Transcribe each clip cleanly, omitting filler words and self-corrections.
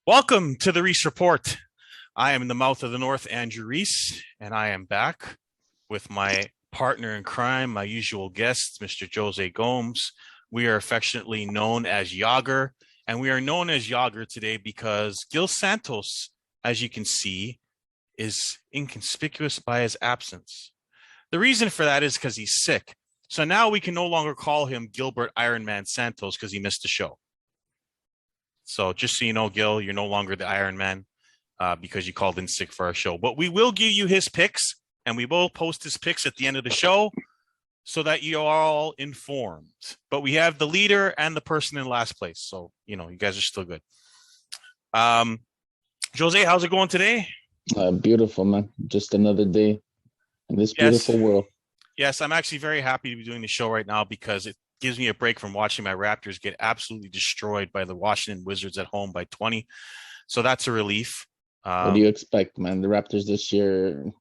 Welcome to the Reese Report. I am in the mouth of the North, Andrew Reese, and I am back with my partner in crime, my usual guest, Mr. Jose Gomes. We are affectionately known as Yager, and we are known as Yager today because Gil Santos, as you can see, is inconspicuous by his absence. The reason for that is because he's sick. So now we can no longer call him Gilbert Ironman Santos because he missed the show. So just so you know, Gil, you're no longer the Iron Man because you called in sick for our show. But we will give you his picks, and we will post his picks at the end of the show so that you are all informed. But we have the leader and the person in last place. So, you guys are still good. Jose, how's it going today? Beautiful, man. Just another day in this Yes. beautiful world. Yes, I'm actually very happy to be doing the show right now because it gives me a break from watching my Raptors get absolutely destroyed by the Washington Wizards at home by 20. So that's a relief. What do you expect, man? The Raptors this year,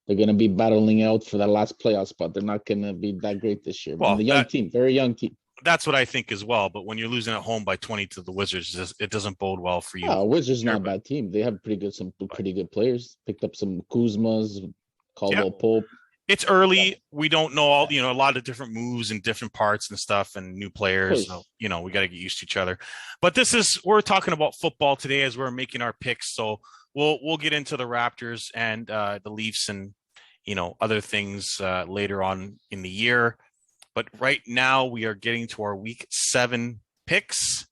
they're going to be battling out for that last playoff spot. They're not going to be that great this year. Well, The young team, very young team. That's what I think as well. But when you're losing at home by 20 to the Wizards, it doesn't bode well for you. Wizards not a bad team. They have some pretty good players. Picked up some Kuzmas, Caldwell Pope. It's early. We don't know all, a lot of different moves and different parts and stuff and new players. So, we got to get used to each other. But we're talking about football today as we're making our picks. So we'll get into the Raptors and the Leafs and, other things later on in the year. But right now we are getting to our week 7 picks.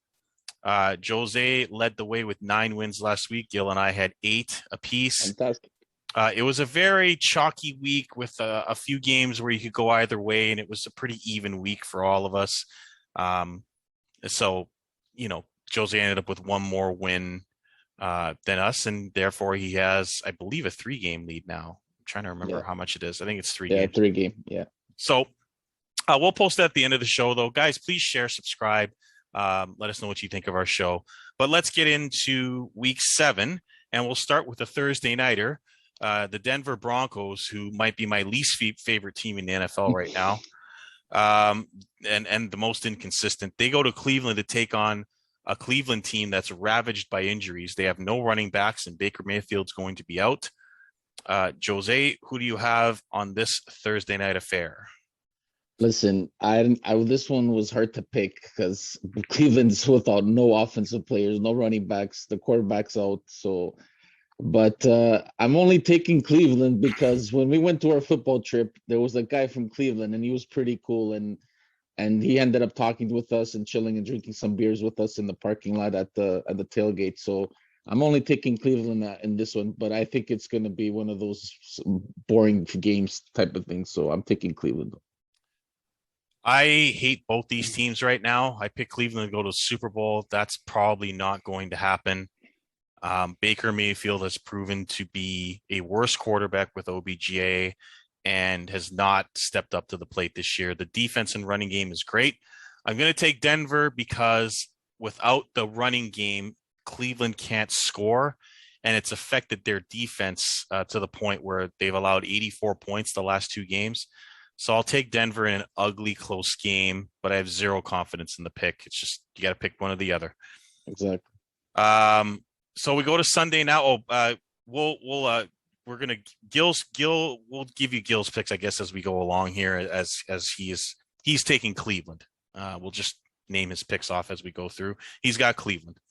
Jose led the way with 9 wins last week. Gil and I had 8 apiece. Fantastic. It was a very chalky week with a few games where you could go either way, and it was a pretty even week for all of us. So, Jose ended up with one more win than us, and therefore he has, I believe, a 3-game lead now. I'm trying to remember how much it is. I think it's 3 games. Yeah, 3-game, yeah. So we'll post that at the end of the show, though. Guys, please share, subscribe. Let us know what you think of our show. But let's get into week 7, and we'll start with a Thursday nighter. The Denver Broncos, who might be my least favorite team in the NFL right now, and the most inconsistent. They go to Cleveland to take on a Cleveland team that's ravaged by injuries. They have no running backs, and Baker Mayfield's going to be out. Jose, who do you have on this Thursday night affair? Listen, I this one was hard to pick because Cleveland's without no offensive players, no running backs, the quarterback's out, so. But I'm only taking Cleveland because when we went to our football trip, there was a guy from Cleveland, and he was pretty cool, and he ended up talking with us and chilling and drinking some beers with us in the parking lot at the tailgate. So I'm only taking Cleveland in this one, but I think it's going to be one of those boring games type of things. So I'm taking Cleveland. I hate both these teams right now. I picked Cleveland to go to the Super Bowl. That's probably not going to happen. Baker Mayfield has proven to be a worse quarterback with OBGA and has not stepped up to the plate this year. The defense and running game is great. I'm going to take Denver because without the running game, Cleveland can't score, and it's affected their defense to the point where they've allowed 84 points the last 2 games. So I'll take Denver in an ugly, close game, but I have zero confidence in the pick. It's just you got to pick one or the other. Exactly. So we go to Sunday now. We'll give you Gil's picks, I guess, as we go along here, as he's taking Cleveland. We'll just name his picks off as we go through. He's got Cleveland.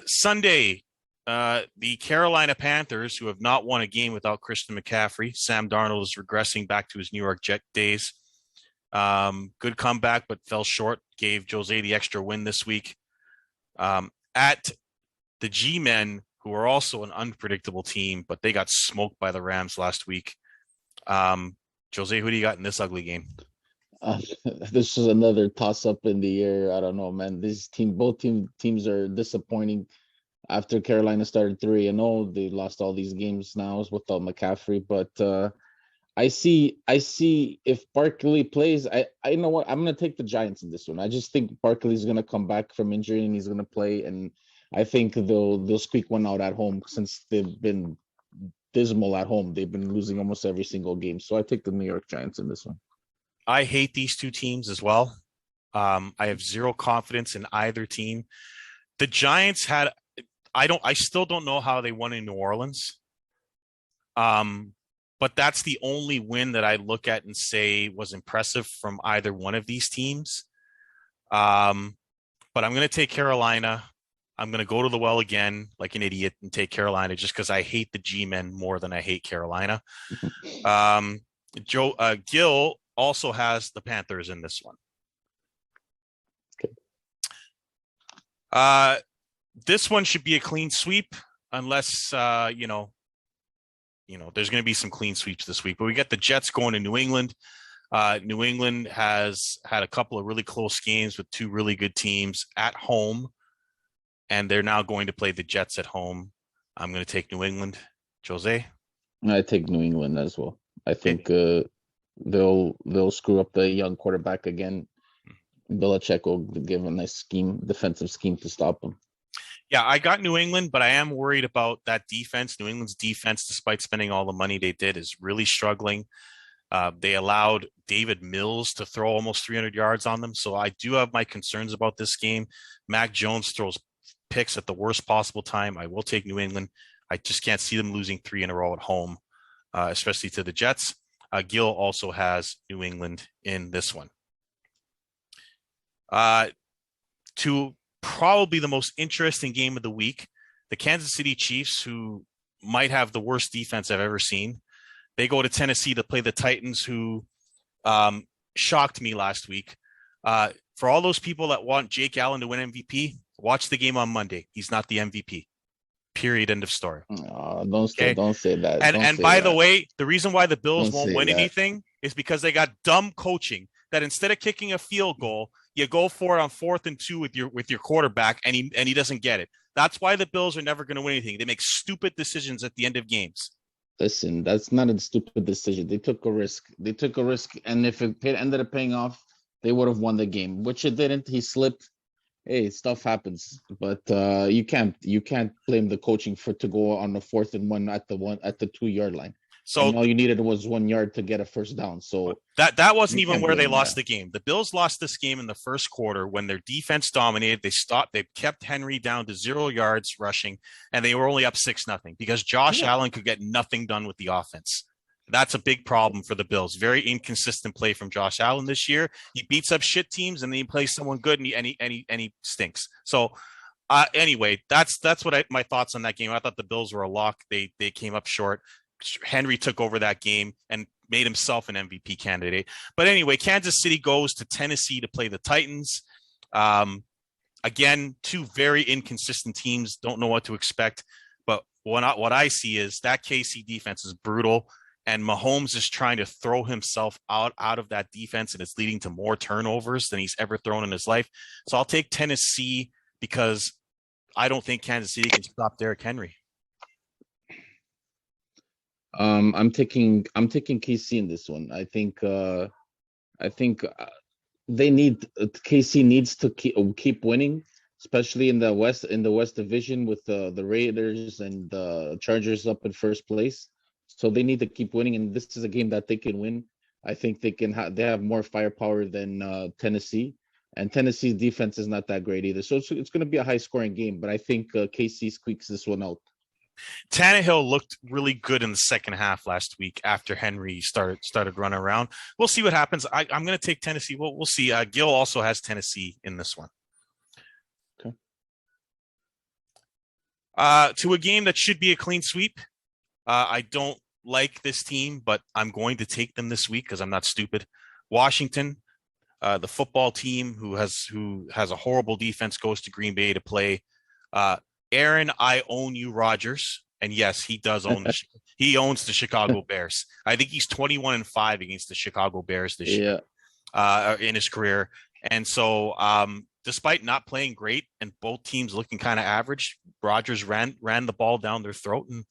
Sunday, the Carolina Panthers, who have not won a game without Christian McCaffrey. Sam Darnold is regressing back to his New York Jet days. Good comeback, but fell short. Gave Jose the extra win this week. At the G-Men, who are also an unpredictable team, but they got smoked by the Rams last week. Jose, who do you got in this ugly game? This is another toss-up in the air. I don't know, man. Both teams are disappointing. After Carolina started 3-0, they lost all these games now without McCaffrey. But I see if Barkley plays, I know what, I'm going to take the Giants in this one. I just think Barkley's going to come back from injury and he's going to play, and I think they'll squeak one out at home since they've been dismal at home. They've been losing almost every single game. So I take the New York Giants in this one. I hate these two teams as well. I have zero confidence in either team. The Giants had I still don't know how they won in New Orleans. Um, but that's the only win that I look at and say was impressive from either one of these teams. Um, but I'm going to take Carolina. I'm going to go to the well again like an idiot and take Carolina just because I hate the G-men more than I hate Carolina. Um, Gil also has the Panthers in this one. Okay. This one should be a clean sweep unless there's going to be some clean sweeps this week. But we got the Jets going to New England. New England has had a couple of really close games with two really good teams at home, and they're now going to play the Jets at home. I'm going to take New England. Jose? I take New England as well. I think they'll screw up the young quarterback again. Belichick will give a nice defensive scheme to stop him. Yeah, I got New England, but I am worried about that defense. New England's defense, despite spending all the money they did, is really struggling. They allowed David Mills to throw almost 300 yards on them. So I do have my concerns about this game. Mac Jones throws picks at the worst possible time. I will take New England. I just can't see them losing 3 in a row at home, especially to the Jets. Gil also has New England in this one. To probably the most interesting game of the week, the Kansas City Chiefs, who might have the worst defense I've ever seen. They go to Tennessee to play the Titans, who shocked me last week. For all those people that want Jake Allen to win MVP, watch the game on Monday. He's not the MVP. Period. End of story. Don't say that. And by the way, the reason why the Bills won't win anything is because they got dumb coaching. That instead of kicking a field goal, you go for it on 4th and 2 with your quarterback, and he doesn't get it. That's why the Bills are never going to win anything. They make stupid decisions at the end of games. Listen, that's not a stupid decision. They took a risk. And if it ended up paying off, they would have won the game, which it didn't. He slipped. Hey, stuff happens, but you can't blame the coaching to go on the 4th and 1 at the 2-yard line. So and all you needed was 1 yard to get a first down. So that wasn't even where they lost the game. The Bills lost this game in the first quarter when their defense dominated. They kept Henry down to 0 yards rushing, and they were only up 6-0 because Josh Allen could get nothing done with the offense. That's a big problem for the Bills. Very inconsistent play from Josh Allen this year. He beats up shit teams, and then he plays someone good, and he stinks. So anyway, that's what my thoughts on that game. I thought the Bills were a lock. They came up short. Henry took over that game and made himself an MVP candidate. But anyway, Kansas City goes to Tennessee to play the Titans. Again, two very inconsistent teams. Don't know what to expect. But what I see is that KC defense is brutal, and Mahomes is trying to throw himself out of that defense, and it's leading to more turnovers than he's ever thrown in his life. So I'll take Tennessee because I don't think Kansas City can stop Derrick Henry. I'm taking KC in this one. I think they need KC needs to keep winning, especially in the West Division with the Raiders and the Chargers up in first place. So they need to keep winning, and this is a game that they can win. I think they have more firepower than Tennessee, and Tennessee's defense is not that great either. So it's going to be a high scoring game, but I think KC squeaks this one out. Tannehill looked really good in the second half last week after Henry started running around. We'll see what happens. I'm going to take Tennessee. We'll see. Gil also has Tennessee in this one. Okay. To a game that should be a clean sweep. I don't like this team, but I'm going to take them this week because I'm not stupid. Washington, the football team who has a horrible defense, goes to Green Bay to play Aaron, I own you, Rodgers, and yes, he does own he owns the Chicago Bears. I think he's 21-5 against the Chicago Bears this year in his career. And so, despite not playing great and both teams looking kind of average, Rodgers ran the ball down their throat and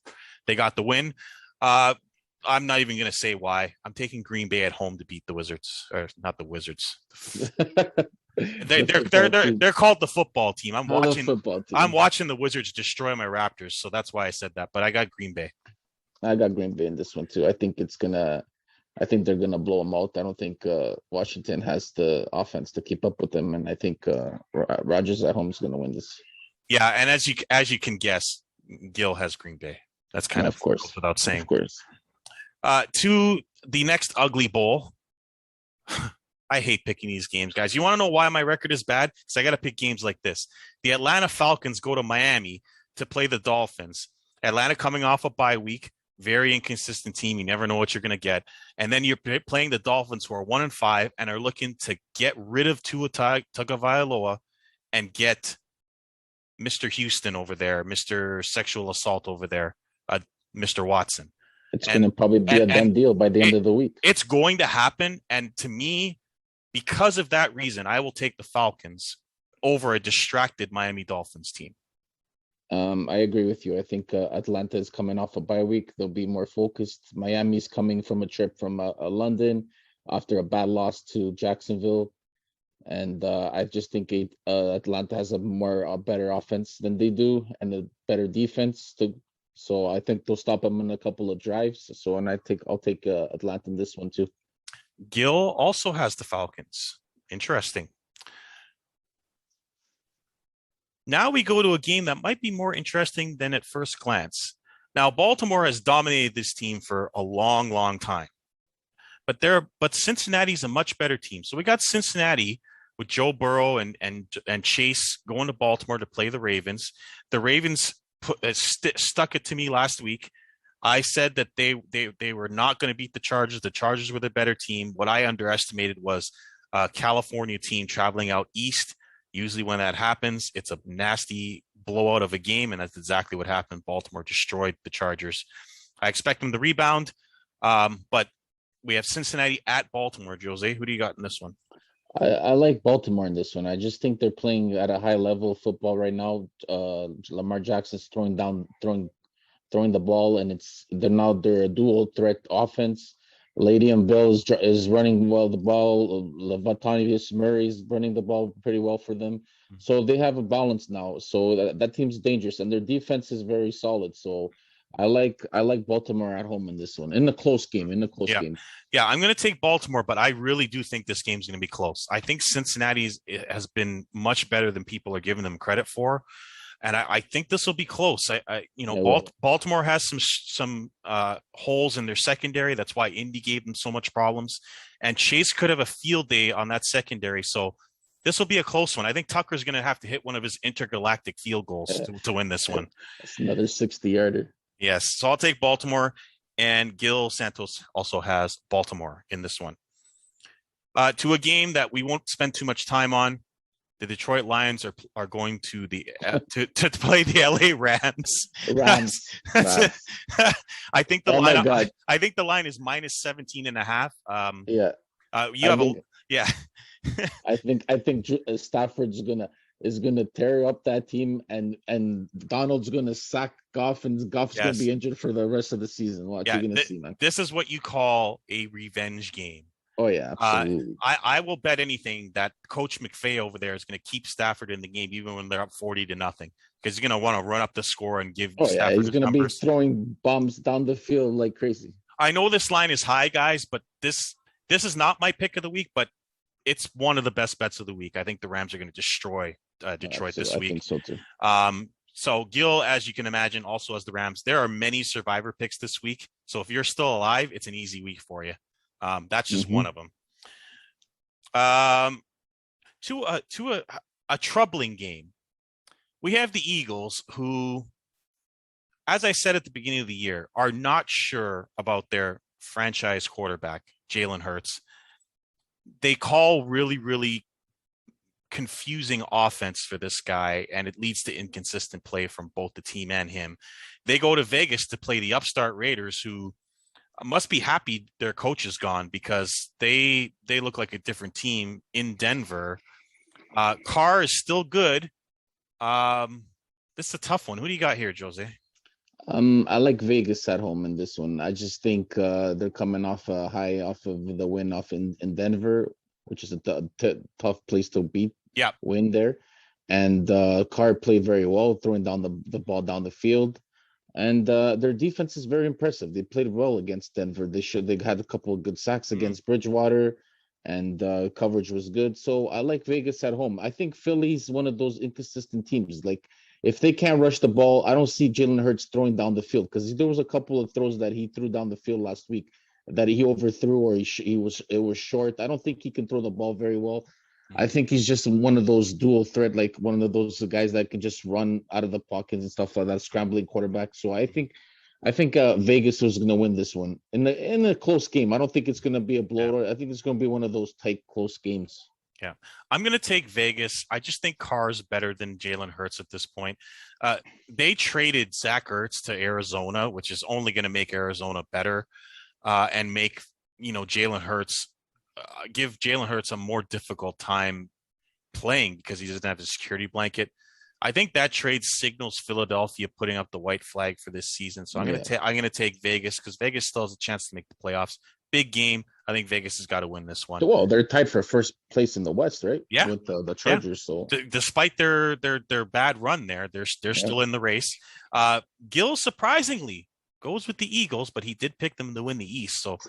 they got the win. I'm not even going to say why. I'm taking Green Bay at home to beat the Wizards, or not the Wizards. They're called the football team. I'm watching the Wizards destroy my Raptors, so that's why I said that. But I got Green Bay. I got Green Bay in this one too. I think they're gonna blow them out. I don't think Washington has the offense to keep up with them, and I think Rodgers at home is gonna win this. Yeah, and as you can guess, Gil has Green Bay. That's kind of Of goes course, without of saying. course. To the next ugly bowl. I hate picking these games, guys. You want to know why my record is bad? Because I got to pick games like this. The Atlanta Falcons go to Miami to play the Dolphins. Atlanta coming off a bye week, very inconsistent team. You never know what you're going to get. And then you're playing the Dolphins, who are 1-5 and are looking to get rid of Tua Tagovailoa and get Mr. Houston over there, Mr. Sexual Assault over there, uh, Mr. Watson. It's And gonna probably be a and done deal by the end it of the week. it's going to happen. And to me, because of that reason, I will take the Falcons over a distracted Miami Dolphins team. I agree with you. I think Atlanta is coming off a bye week. They'll be more focused. Miami's coming from a trip from London after a bad loss to Jacksonville, and I just think Atlanta has a better offense than they do and a better defense. So I think they'll stop them in a couple of drives. So and I'll take Atlanta in this one too. Gil also has the Falcons. Interesting. Now we go to a game that might be more interesting than at first glance. Now, Baltimore has dominated this team for a long, long time. But Cincinnati's a much better team. So we got Cincinnati with Joe Burrow and Chase going to Baltimore to play the Ravens. The Ravens stuck it to me last week. I said that they were not going to beat the Chargers. The Chargers were the better team. What I underestimated was a California team traveling out east. Usually when that happens, it's a nasty blowout of a game, and that's exactly what happened. Baltimore destroyed the Chargers. I expect them to rebound, but we have Cincinnati at Baltimore. Jose, who do you got in this one? I like Baltimore in this one. I just think they're playing at a high level of football right now. Lamar Jackson's throwing the ball, and they're a dual threat offense. Le'Veon Bell is running well the ball. Latavius Murray is running the ball pretty well for them. So they have a balance now. So that team's dangerous, and their defense is very solid. So I like Baltimore at home in this one, in the close game. In the close Yeah. game. Yeah, I'm going to take Baltimore, but I really do think this game's going to be close. I think Cincinnati has been much better than people are giving them credit for, and I think this will be close. Yeah, well, Baltimore has some holes in their secondary. That's why Indy gave them so much problems, and Chase could have a field day on that secondary. So this will be a close one. I think Tucker's going to have to hit one of his intergalactic field goals to win this one. it's another 60-yarder. Yes, so I'll take Baltimore, and Gil Santos also has Baltimore in this one. To a game that we won't spend too much time on, the Detroit Lions are going to the to play the LA Rams. Rams. Rams. I think the Oh my line. God. I think the line is minus 17.5. Yeah. You I have think yeah. I think Stafford's gonna tear up that team, and Donald's gonna sack Goff, and Goff's gonna Yes. be injured for the rest of the season. Watch, Yeah. you're gonna see, man. This is what you call a revenge game. Oh yeah, absolutely. I will bet anything that Coach McVay over there is going to keep Stafford in the game, even when they're up 40-0, because he's going to want to run up the score and give Oh yeah, Stafford he's his gonna be numbers. throwing bombs down the field like crazy. I know this line is high, guys, but this is not my pick of the week, but it's one of the best bets of the week. I think the Rams are going to destroy Detroit this I week. think so too. So Gil, as you can imagine, also has the Rams. There are many survivor picks this week, so if you're still alive, it's an easy week for you. That's just one of them. To a troubling game, we have the Eagles, who, as I said at the beginning of the year, are not sure about their franchise quarterback, Jalen Hurts. They call really, really confusing offense for this guy, and it leads to inconsistent play from both the team and him. They go to Vegas to play the upstart Raiders, who must be happy their coach is gone, because they look like a different team in Denver. Carr is still good. This is a tough one. Who do you got here, Jose? I like Vegas at home in this one. I just think they're coming off a high off of the win off in Denver, which is a tough place to Yeah. win there. And Carr played very well, throwing down the ball down the field. And their defense is very impressive. They played well against Denver. They had a couple of good sacks against Bridgewater, and coverage was good. So I like Vegas at home. I think Philly's one of those inconsistent teams. Like if they can't rush the ball, I don't see Jalen Hurts throwing down the field because there was a couple of throws that he threw down the field last week that he overthrew or he was it was short. I don't think he can throw the ball very well. I think he's just one of those dual threat, like one of those guys that can just run out of the pockets and stuff like that, scrambling quarterback. So I think Vegas was going to win this one in a close game. I don't think it's going to be a Yeah. blowout. I think it's going to be one of those tight, close games. Yeah. I'm going to take Vegas. I just think Carr's better than Jalen Hurts at this point. They traded Zach Ertz to Arizona, which is only going to make Arizona better and make, Jalen Hurts give Jalen Hurts a more difficult time playing because he doesn't have a security blanket. I think that trade signals Philadelphia putting up the white flag for this season. So I'm gonna take Vegas because Vegas still has a chance to make the playoffs. Big game. I think Vegas has got to win this one. Well, they're tied for first place in the West, right? Yeah, with the Chargers. Yeah. So despite their bad run there, they're still in the race. Gill surprisingly goes with the Eagles, but he did pick them to win the East. So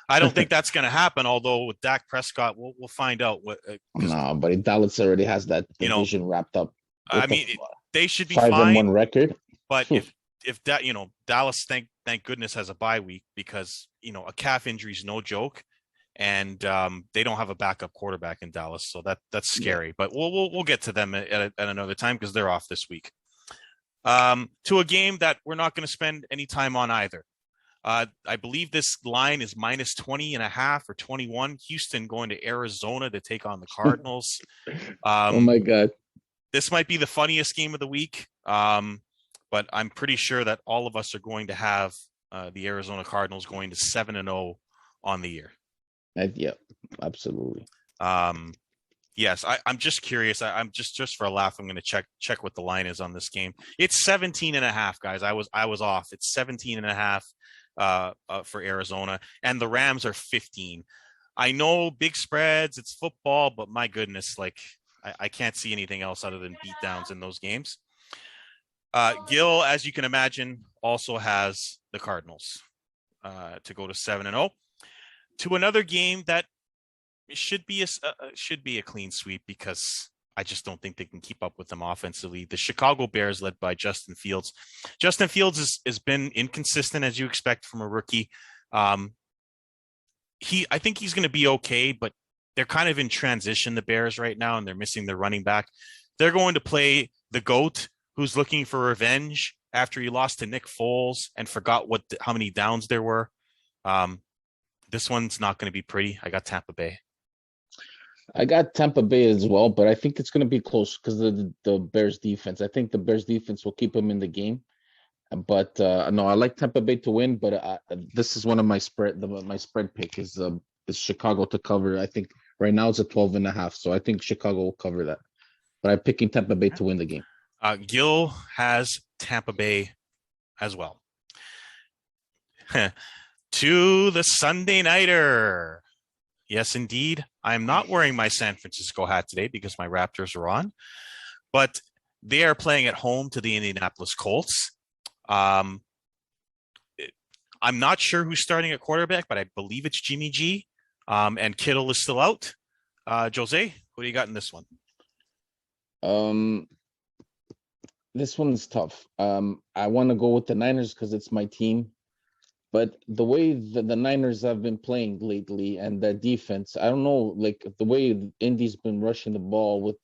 I don't think that's going to happen. Although with Dak Prescott, we'll find out what. No, but Dallas already has that division wrapped up. I mean, they should be 5-1 record. But if that Dallas, thank goodness, has a bye week because a calf injury is no joke, and they don't have a backup quarterback in Dallas, so that's scary. Yeah. But we'll get to them at another time because they're off this week. To a game that we're not going to spend any time on either. I believe this line is minus 20.5 or 21. Houston going to Arizona to take on the Cardinals. Oh my God. This might be the funniest game of the week, but I'm pretty sure that all of us are going to have the Arizona Cardinals going to 7-0 on the year. Yeah, absolutely. Yes, I'm just curious. I'm just for a laugh. I'm going to check what the line is on this game. It's 17.5, guys. I was off. It's 17.5 for Arizona, and the Rams are 15. I know big spreads. It's football, but my goodness, I can't see anything else other than beatdowns in those games. Gil, as you can imagine, also has the Cardinals to go to 7-0. To another game that should be a clean sweep because I just don't think they can keep up with them offensively. The Chicago Bears, led by Justin Fields. Justin Fields has been inconsistent as you expect from a rookie. I think he's going to be okay, but they're kind of in transition, the Bears right now, and they're missing their running back. They're going to play the GOAT, who's looking for revenge after he lost to Nick Foles and forgot how many downs there were. This one's not going to be pretty. I got Tampa Bay. I got Tampa Bay as well, but I think it's going to be close because of the Bears defense. I think the Bears defense will keep them in the game. But no, I like Tampa Bay to win, but this is one of my my spread pick is Chicago to cover. I think right now it's a 12.5, so I think Chicago will cover that. But I'm picking Tampa Bay to win the game. Gil has Tampa Bay as well. To the Sunday Nighter. Yes, indeed. I'm not wearing my San Francisco hat today because my Raptors are on, but they are playing at home to the Indianapolis Colts. I'm not sure who's starting at quarterback, but I believe it's Jimmy G. And Kittle is still out. Jose, what do you got in this one? This one is tough. I want to go with the Niners because it's my team. But the way the Niners have been playing lately and their defense, I don't know, the way Indy's been rushing the ball with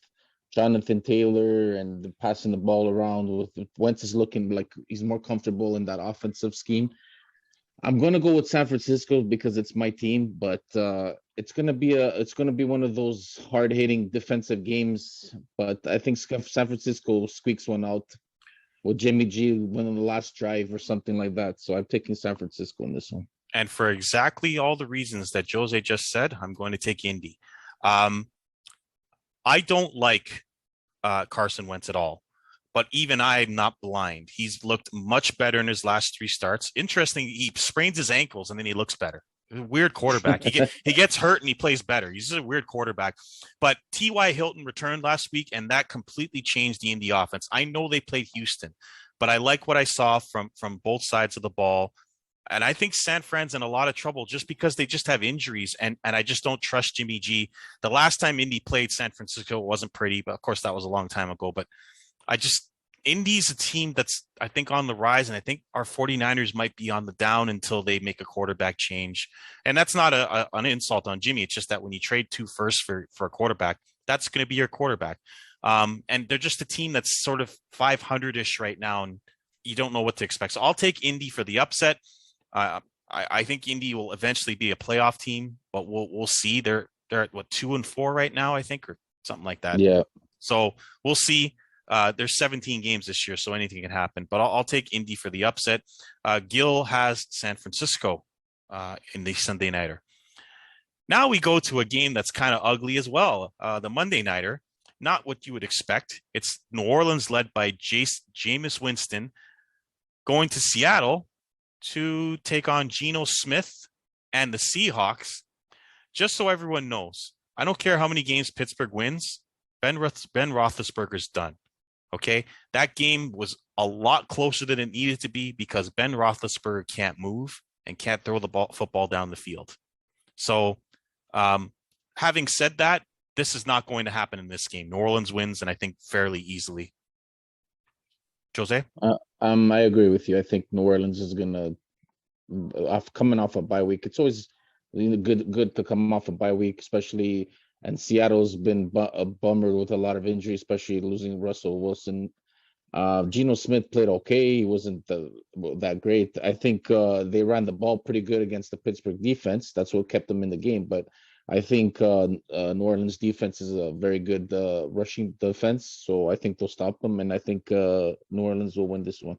Jonathan Taylor and passing the ball around with Wentz is looking like he's more comfortable in that offensive scheme. I'm gonna go with San Francisco because it's my team, but it's gonna be one of those hard-hitting defensive games. But I think San Francisco squeaks one out with Jimmy G winning the last drive or something like that. So I'm taking San Francisco in this one. And for exactly all the reasons that Jose just said, I'm going to take Indy. I don't like Carson Wentz at all, but even I'm not blind. He's looked much better in his last 3 starts. Interesting, he sprains his ankles and then he looks better. Weird quarterback. He gets hurt and he plays better. He's just a weird quarterback. But T.Y. Hilton returned last week, and that completely changed the Indy offense. I know they played Houston, but I like what I saw from both sides of the ball. And I think San Fran's in a lot of trouble just because they just have injuries, and I just don't trust Jimmy G. The last time Indy played San Francisco, it wasn't pretty, but of course that was a long time ago. But Indy's a team that's, I think, on the rise, and I think our 49ers might be on the down until they make a quarterback change. And that's not an insult on Jimmy. It's just that when you trade two firsts for a quarterback, that's going to be your quarterback. And they're just a team that's sort of 500-ish right now, and you don't know what to expect. So I'll take Indy for the upset. I think Indy will eventually be a playoff team, but we'll see. They're at what, 2-4 right now, I think, or something like that. Yeah. So we'll see. There's 17 games this year, so anything can happen. But I'll take Indy for the upset. Gil has San Francisco in the Sunday nighter. Now we go to a game that's kind of ugly as well. The Monday nighter, not what you would expect. It's New Orleans led by Jameis Winston going to Seattle to take on Geno Smith and the Seahawks. Just so everyone knows, I don't care how many games Pittsburgh wins, Ben Roethlisberger's done. Okay, that game was a lot closer than it needed to be because Ben Roethlisberger can't move and can't throw the football down the field. So, having said that, this is not going to happen in this game. New Orleans wins, and I think fairly easily. Jose? I agree with you. I think New Orleans is gonna, coming off a bye week. It's always good to come off a bye week, especially. And Seattle's been a bummer with a lot of injuries, especially losing Russell Wilson. Geno Smith played okay. He wasn't that great. I think they ran the ball pretty good against the Pittsburgh defense. That's what kept them in the game. But I think New Orleans defense is a very good rushing defense. So I think they'll stop them. And I think New Orleans will win this one.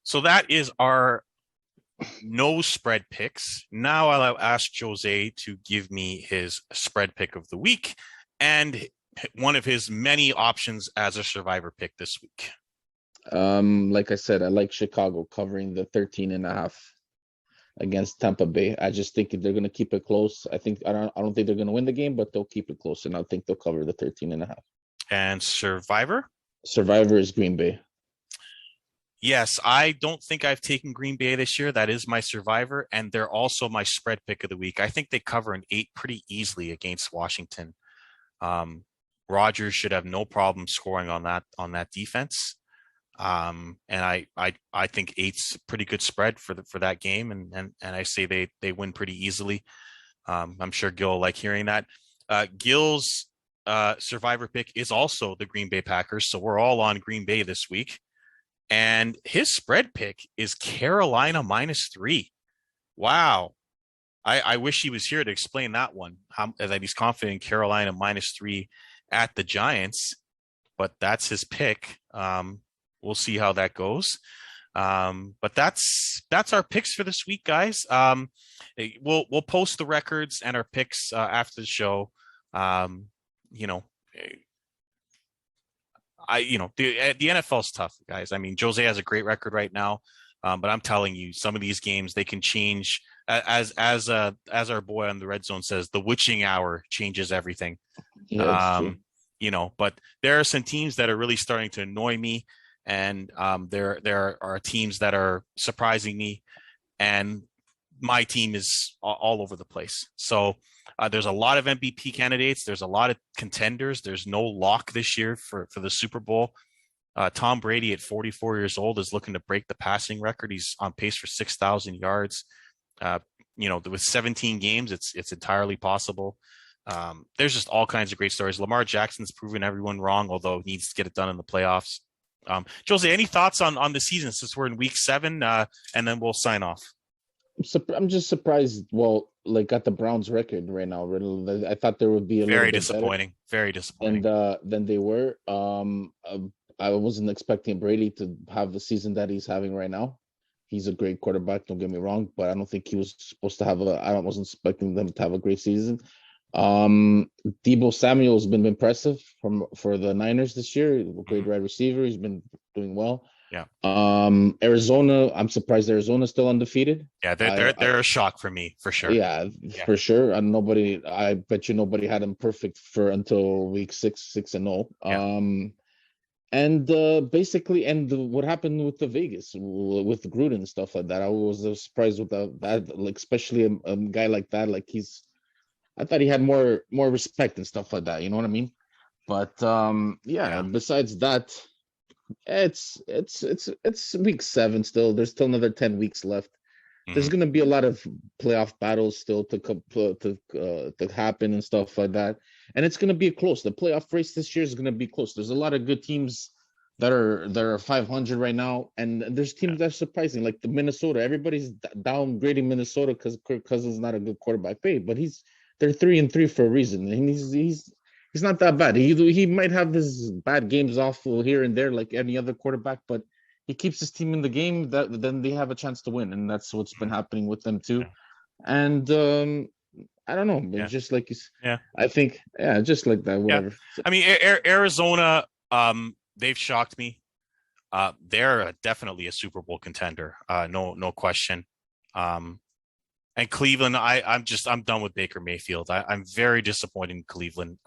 So that is our no spread picks. Now I'll ask Jose to give me his spread pick of the week and one of his many options as a survivor pick this week. Like I said, I like Chicago covering the 13.5 against Tampa Bay. I just think they're going to keep it close. I don't think they're going to win the game, but they'll keep it close, and I think they'll cover the 13.5. And survivor? Survivor is Green Bay. Yes, I don't think I've taken Green Bay this year. That is my survivor, and they're also my spread pick of the week. I think they cover an 8 pretty easily against Washington. Rodgers should have no problem scoring on that defense. And I think 8's a pretty good spread for that game, and I say they win pretty easily. I'm sure Gil will like hearing that. Gil's survivor pick is also the Green Bay Packers, so we're all on Green Bay this week. And his spread pick is Carolina -3. Wow. I wish he was here to explain that one, that he's confident in Carolina -3 at the Giants, but that's his pick. We'll see how that goes. But that's our picks for this week, guys. We'll post the records and our picks after the show. The NFL is tough, guys. I mean, Jose has a great record right now, but I'm telling you, some of these games they can change. As our boy on the Red Zone says, the witching hour changes everything. Yeah, but there are some teams that are really starting to annoy me, and there are teams that are surprising me, and my team is all over the place. So there's a lot of MVP candidates. There's a lot of contenders. There's no lock this year for the Super Bowl. Tom Brady at 44 years old is looking to break the passing record. He's on pace for 6,000 yards. With 17 games, it's entirely possible. There's just all kinds of great stories. Lamar Jackson's proven everyone wrong, although he needs to get it done in the playoffs. Jose, any thoughts on the season since we're in week 7, and then we'll sign off? I'm just surprised. Well, like at the Browns record right now, I thought there would be a very disappointing, very disappointing, and then they were. I wasn't expecting Brady to have the season that he's having right now. He's a great quarterback. Don't get me wrong, but I don't think he was supposed to have I wasn't expecting them to have a great season. Deebo Samuel has been impressive for the Niners this year. Great wide receiver. He's been doing well. Yeah. Arizona, I'm surprised Arizona's still undefeated. Yeah, they're a shock for me, for sure. Yeah, for sure. And I bet you nobody had them perfect until week 6-0. Yeah. Basically, what happened with the Vegas with Gruden and stuff like that. I was surprised with that, like especially a guy like that. Like I thought he had more respect and stuff like that. You know what I mean? But besides that, It's week 7 still. There's still another 10 weeks left. There's Hmm. going to be a lot of playoff battles still to happen and stuff like that, and it's going to be close. The playoff race this year is going to be close. There's a lot of good teams that are 500 right now, and there's Yeah. teams that are surprising, like the Minnesota. Everybody's downgrading Minnesota because Kirk Cousins is not a good quarterback. Hey, but they're 3-3 for a reason, and he's not that bad. He might have his bad games off here and there like any other quarterback, but he keeps his team in the game, that then they have a chance to win, and that's what's been happening with them too. Yeah. And I don't know, but Yeah. just like Yeah. I think, yeah, just like that, Yeah. whatever. I mean, Arizona, they've shocked me. They're definitely a Super Bowl contender. No question. Um, and Cleveland, I'm done with Baker Mayfield. I'm very disappointed in Cleveland.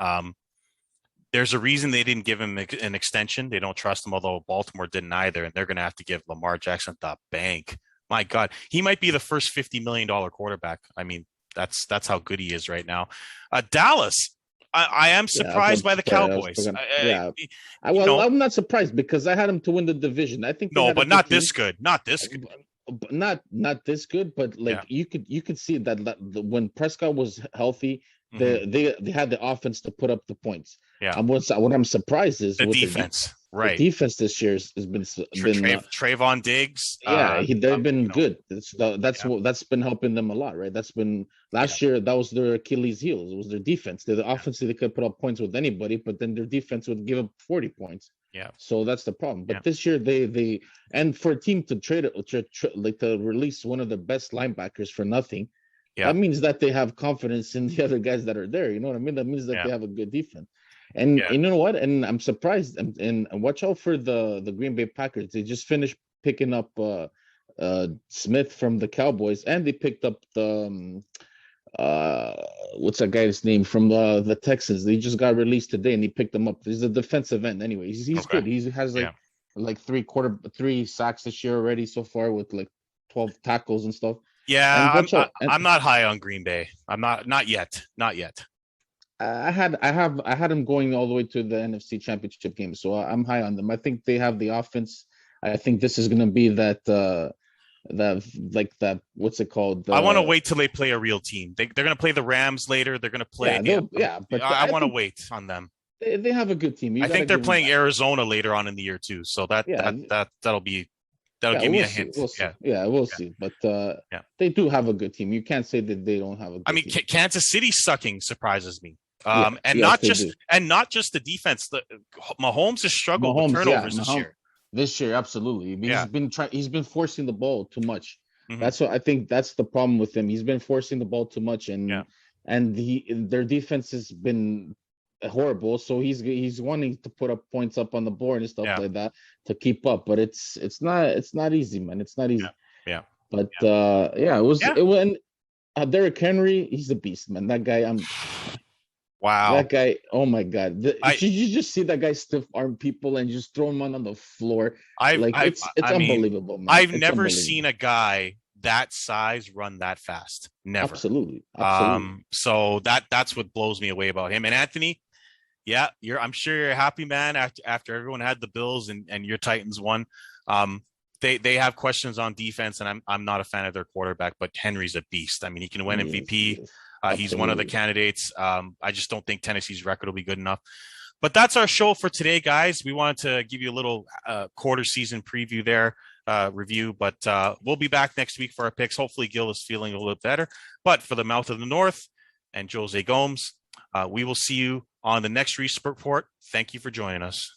There's a reason they didn't give him an extension. They don't trust him, although Baltimore didn't either, and they're going to have to give Lamar Jackson the bank. My God, he might be the first $50 million quarterback. I mean, that's how good he is right now. Dallas, I am Yeah, surprised by the Cowboys. yeah. You Well, know, I'm not surprised because I had them to win the division. I think they no, had a but good not team. this good. Not this good. But not this good, but Yeah. like you could see that when Prescott was healthy, Hmm. they had the offense to put up the points. Yeah. What I'm surprised is The with defense, the right? defense this year has been Trayvon Diggs. yeah, they've been You know, good. That's yeah, that's been helping them a lot, right? That's been yeah, last year. That was their Achilles heel. It was their defense. The offense they could put up points with anybody, but then their defense would give up 40 points. yeah, So that's the problem. yeah, But this year they and for a team to trade it, like to release one of the best linebackers for nothing, yeah, that means that they have confidence in the other guys that are there. You know what I mean? That means that yeah, they have a good defense. And yeah. you know what? And I'm surprised. And watch out for the Green Bay Packers. They just finished picking up Smith from the Cowboys, and they picked up the uh what's that guy's name from the Texans. They just got released today, and he picked them up. He's a defensive end anyway. He's Okay. good. He has Yeah. like three sacks this year already so far with like 12 tackles and stuff. And Yeah, watch out. And I'm not high on Green Bay. I'm not yet. Not yet. I had them going all the way to the NFC Championship game, so I'm high on them. I think they have the offense. I think this is going to be that like that what's it called? I want to wait till they play a real team. They're going to play the Rams later. They're going to play. But I I want to think wait on them. they have a good team. You I got to think they're give them playing that. Arizona later on in the year too. So Yeah, that'll yeah, give me we'll a see. hint. We'll see. Yeah. Yeah, we'll Yeah. see. But Yeah. they do have a good team. You can't say that they don't have a I good mean, team. Kansas City sucking surprises me. Yeah, And yes, they do. not just the defense. The Mahomes has struggled with Mahomes, yeah, turnovers this Mahomes year. this year, absolutely. Yeah. He's been forcing the ball too much. Hmm. That's what I think that's the problem with him. He's been forcing the ball too much, Yeah. and their defense has been horrible. So he's wanting to put up points up on the board and stuff Yeah. like that to keep up. But it's not easy, man. It's not easy. Yeah. Yeah. But yeah, Yeah. it went. Derrick Henry, he's a beast, man. That guy, Wow. that guy. Oh my God! I Did you just see that guy stiff arm people and just throw him on the floor? Like I've it's I mean, unbelievable, man. I've It's never unbelievable. seen a guy that size run that fast. Never. Absolutely, absolutely. So that's what blows me away about him. And Anthony, yeah, I'm sure you're a happy man after everyone had the Bills and your Titans won. They have questions on defense, and I'm not a fan of their quarterback, but Henry's a beast. I mean, he can win Yes, MVP. yes, He's one of the absolutely. candidates. I just don't think Tennessee's record will be good enough. But that's our show for today, guys. We wanted to give you a little quarter season preview there, review, but we'll be back next week for our picks. Hopefully, Gil is feeling a little bit better. But for the Mouth of the North and Jose Gomes, we will see you on the next Reese Report. Thank you for joining us.